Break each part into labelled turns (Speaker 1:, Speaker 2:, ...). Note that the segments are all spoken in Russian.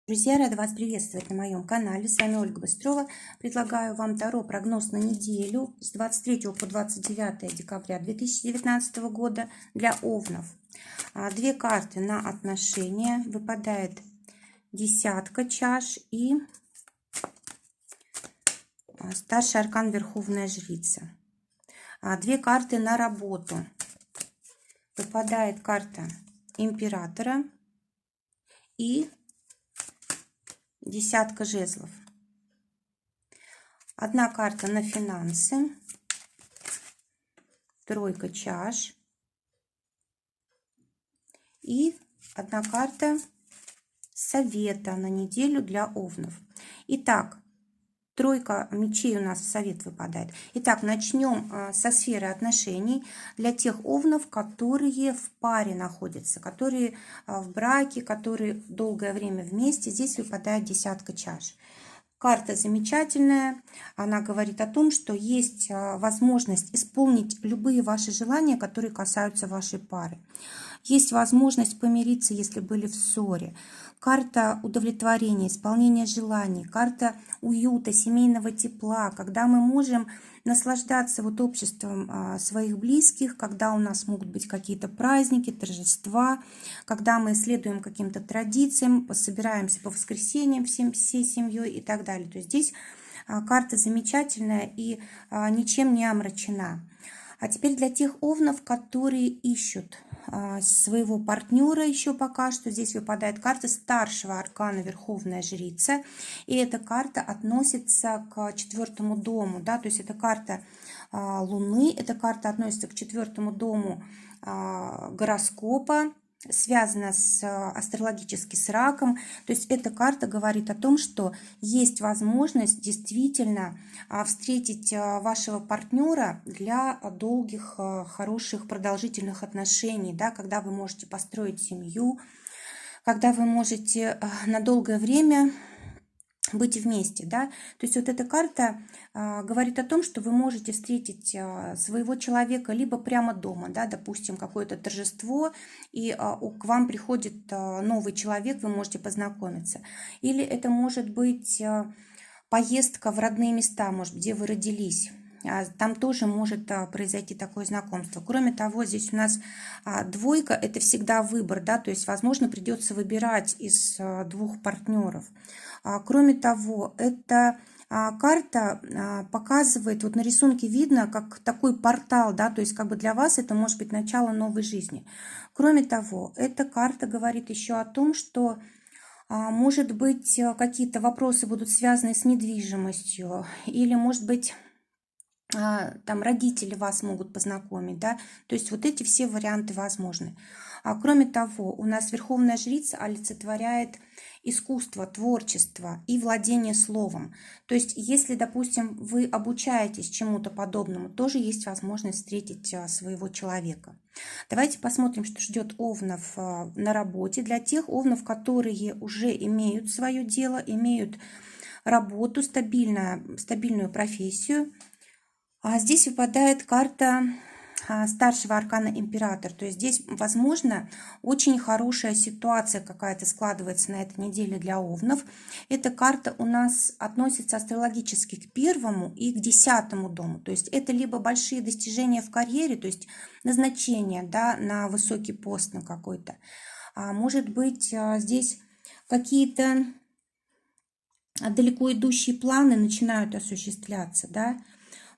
Speaker 1: Друзья, рада вас приветствовать на моем канале. С вами Ольга Быстрова. Предлагаю вам Таро прогноз на неделю с 23 по 29 декабря 2019 года для овнов. Две карты на отношения. Выпадает десятка чаш и старший аркан Верховная Жрица. Две карты на работу. Выпадает карта Императора и десятка жезлов. Одна карта на финансы, тройка чаш и одна карта совета на неделю для овнов. Итак, тройка мечей у нас в совет выпадает. Итак, начнем со сферы отношений для тех овнов, которые в паре находятся, которые в браке, которые долгое время вместе. Здесь выпадает десятка чаш. Карта замечательная. Она говорит о том, что есть возможность исполнить любые ваши желания, которые касаются вашей пары. Есть возможность помириться, если были в ссоре. Карта удовлетворения, исполнения желаний, карта уюта, семейного тепла, когда мы можем наслаждаться обществом своих близких, когда у нас могут быть какие-то праздники, торжества, когда мы следуем каким-то традициям, собираемся по воскресеньям всей семьей и так далее. То есть здесь карта замечательная и ничем не омрачена. А теперь для тех овнов, которые ищут своего партнера еще пока что. Здесь выпадает карта старшего аркана Верховная Жрица. И эта карта относится к 4-му дому. Да? То есть это карта Луны. Эта карта относится к 4-му дому гороскопа. Связана астрологически с раком. То есть эта карта говорит о том, что есть возможность действительно встретить вашего партнера для долгих, хороших, продолжительных отношений, да, когда вы можете построить семью, когда вы можете на долгое время быть вместе, да, то есть эта карта говорит о том, что вы можете встретить своего человека либо прямо дома, да, допустим, какое-то торжество, и к вам приходит новый человек, вы можете познакомиться, или это может быть поездка в родные места, может, где вы родились. Там тоже может произойти такое знакомство. Кроме того, здесь у нас двойка – это всегда выбор, да, то есть, возможно, придется выбирать из двух партнеров. Кроме того, эта карта показывает, на рисунке видно, как такой портал, да, то есть как бы для вас это может быть начало новой жизни. Кроме того, эта карта говорит еще о том, что может быть какие-то вопросы будут связаны с недвижимостью, или может быть там родители вас могут познакомить, да, то есть эти все варианты возможны. Кроме того, у нас Верховная Жрица олицетворяет искусство, творчество и владение словом. То есть, если, допустим, вы обучаетесь чему-то подобному, тоже есть возможность встретить своего человека. Давайте посмотрим, что ждет овнов на работе. Для тех овнов, которые уже имеют свое дело, имеют работу, стабильную профессию. Здесь выпадает карта старшего аркана Император. То есть здесь, возможно, очень хорошая ситуация какая-то складывается на этой неделе для овнов. Эта карта у нас относится астрологически к 1-му и к 10-му дому. То есть это либо большие достижения в карьере, то есть назначение, да, на высокий пост на какой-то. Может быть, здесь какие-то далеко идущие планы начинают осуществляться, да.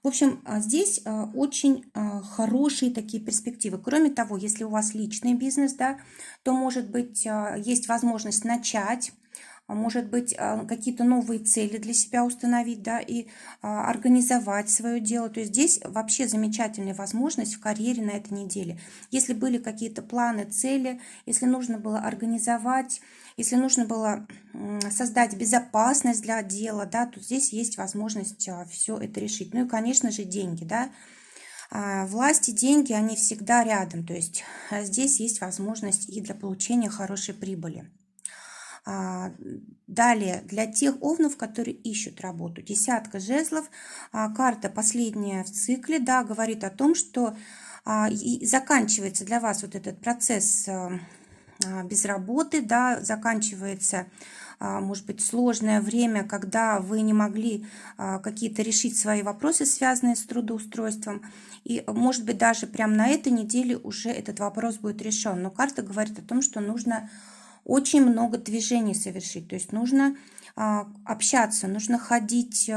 Speaker 1: В общем, здесь очень хорошие такие перспективы. Кроме того, если у вас личный бизнес, да, то, может быть, есть возможность начать, может быть, какие-то новые цели для себя установить, да, и организовать свое дело. То есть здесь вообще замечательная возможность в карьере на этой неделе. Если были какие-то планы, цели, если нужно было организовать, если нужно было создать безопасность для дела, да, то здесь есть возможность все это решить. Ну и, конечно же, деньги, да. Власть и деньги, они всегда рядом. То есть здесь есть возможность и для получения хорошей прибыли. Далее, для тех овнов, которые ищут работу, десятка жезлов, карта последняя в цикле, да, говорит о том, что заканчивается для вас этот процесс без работы, да, заканчивается, может быть, сложное время, когда вы не могли какие-то решить свои вопросы, связанные с трудоустройством. И, может быть, даже прямо на этой неделе уже этот вопрос будет решен. Но карта говорит о том, что нужно очень много движений совершить. То есть нужно общаться, нужно ходить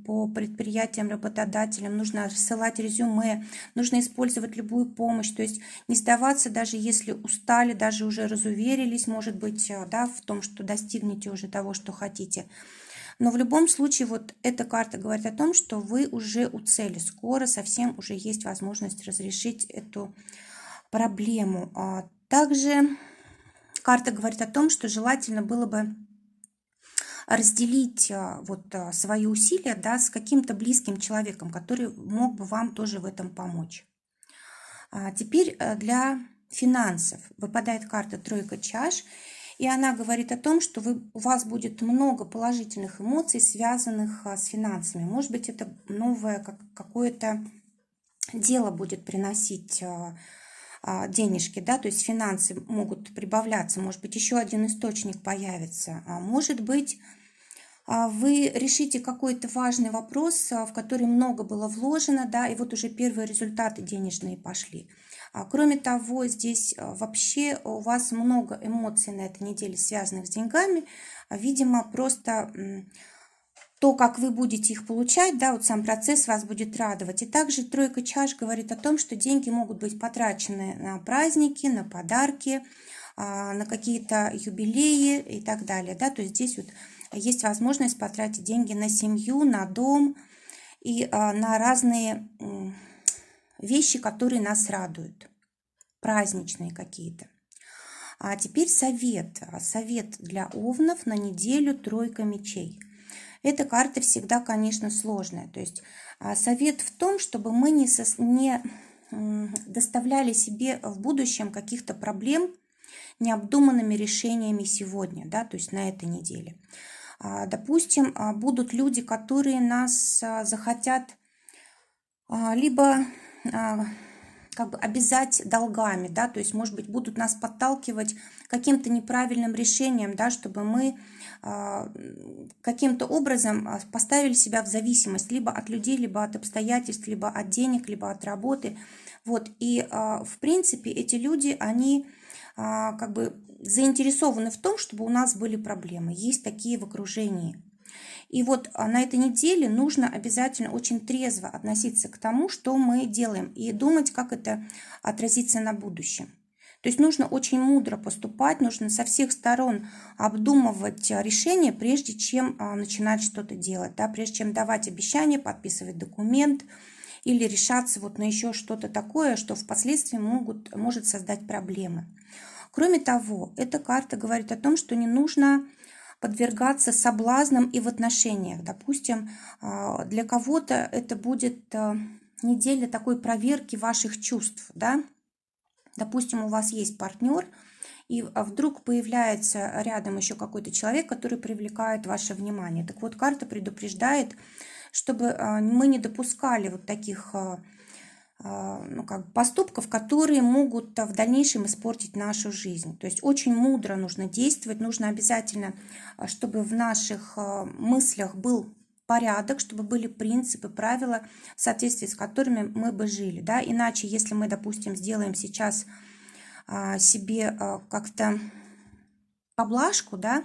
Speaker 1: по предприятиям, работодателям, нужно рассылать резюме, нужно использовать любую помощь, то есть не сдаваться, даже если устали, даже уже разуверились, может быть, да, в том, что достигнете уже того, что хотите. Но в любом случае вот эта карта говорит о том, что вы уже у цели, скоро совсем уже есть возможность разрешить эту проблему. Также карта говорит о том, что желательно было бы разделить вот свои усилия, да, с каким-то близким человеком, который мог бы вам тоже в этом помочь. Теперь для финансов выпадает карта «Тройка чаш», и она говорит о том, что у вас будет много положительных эмоций, связанных с финансами. Может быть, это новое какое-то дело будет приносить денежки, да, то есть финансы могут прибавляться, может быть, еще один источник появится, может быть, вы решите какой-то важный вопрос, в который много было вложено, да, и вот уже первые результаты денежные пошли. Кроме того, здесь вообще у вас много эмоций на этой неделе, связанных с деньгами. Видимо, просто то, как вы будете их получать, да, вот сам процесс вас будет радовать. И также тройка чаш говорит о том, что деньги могут быть потрачены на праздники, на подарки, на какие-то юбилеи и так далее, да, то есть здесь вот есть возможность потратить деньги на семью, на дом и на разные вещи, которые нас радуют, праздничные какие-то. А теперь совет. Совет для овнов на неделю тройка мечей. Эта карта всегда, конечно, сложная. То есть совет в том, чтобы мы не доставляли себе в будущем каких-то проблем необдуманными решениями сегодня, да, то есть на этой неделе. Допустим, будут люди, которые нас захотят либо как бы обязать долгами, да, то есть, может быть, будут нас подталкивать к каким-то неправильным решениям, да, чтобы мы каким-то образом поставили себя в зависимость либо от людей, либо от обстоятельств, либо от денег, либо от работы. Вот, и в принципе эти люди, они как бы заинтересованы в том, чтобы у нас были проблемы. Есть такие в окружении. И вот на этой неделе нужно обязательно очень трезво относиться к тому, что мы делаем, и думать, как это отразится на будущем. То есть нужно очень мудро поступать, нужно со всех сторон обдумывать решения, прежде чем начинать что-то делать, да, прежде чем давать обещания, подписывать документ или решаться вот на еще что-то такое, что впоследствии может создать проблемы. Кроме того, эта карта говорит о том, что не нужно подвергаться соблазнам и в отношениях. Допустим, для кого-то это будет неделя такой проверки ваших чувств, да? Допустим, у вас есть партнер, и вдруг появляется рядом еще какой-то человек, который привлекает ваше внимание. Так вот, карта предупреждает, чтобы мы не допускали вот таких поступков, которые могут в дальнейшем испортить нашу жизнь. То есть очень мудро нужно действовать, нужно обязательно, чтобы в наших мыслях был порядок, чтобы были принципы, правила, в соответствии с которыми мы бы жили. Да? Иначе, если мы, допустим, сделаем сейчас себе как-то поблажку, да,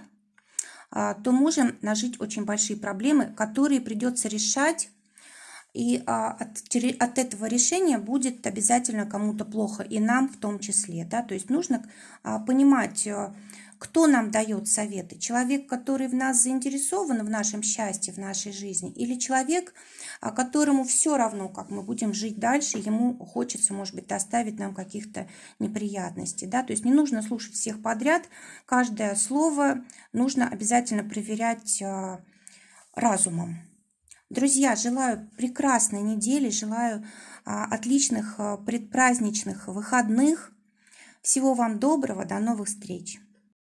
Speaker 1: то можем нажить очень большие проблемы, которые придется решать. И от этого решения будет обязательно кому-то плохо, и нам в том числе. Да? То есть нужно понимать, кто нам дает советы. Человек, который в нас заинтересован, в нашем счастье, в нашей жизни, или человек, которому все равно, как мы будем жить дальше, ему хочется, может быть, доставить нам каких-то неприятностей. Да? То есть не нужно слушать всех подряд, каждое слово нужно обязательно проверять разумом. Друзья, желаю прекрасной недели, желаю отличных предпраздничных выходных. Всего вам доброго, до новых встреч!